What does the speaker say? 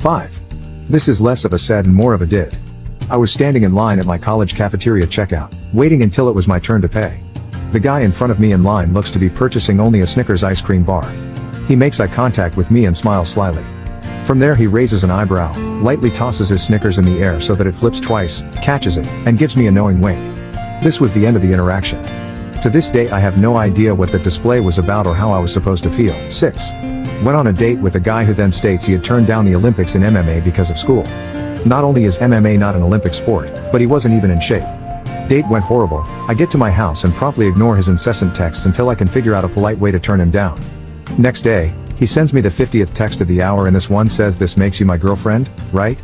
5. This is less of a said and more of a did. I was standing in line at my college cafeteria checkout, waiting until it was my turn to pay. The guy in front of me in line looks to be purchasing only a Snickers ice cream bar. He makes eye contact with me and smiles slyly. From there he raises an eyebrow, lightly tosses his Snickers in the air so that it flips twice, catches it, and gives me a knowing wink. This was the end of the interaction. To this day I have no idea what the display was about or how I was supposed to feel. 6. Went on a date with a guy who then states he had turned down the Olympics in MMA because of school. Not only is MMA not an Olympic sport, but he wasn't even in shape. Date went horrible. I get to my house and promptly ignore his incessant texts until I can figure out a polite way to turn him down. Next day, he sends me the 50th text of the hour and this one says, "This makes you my girlfriend, right?"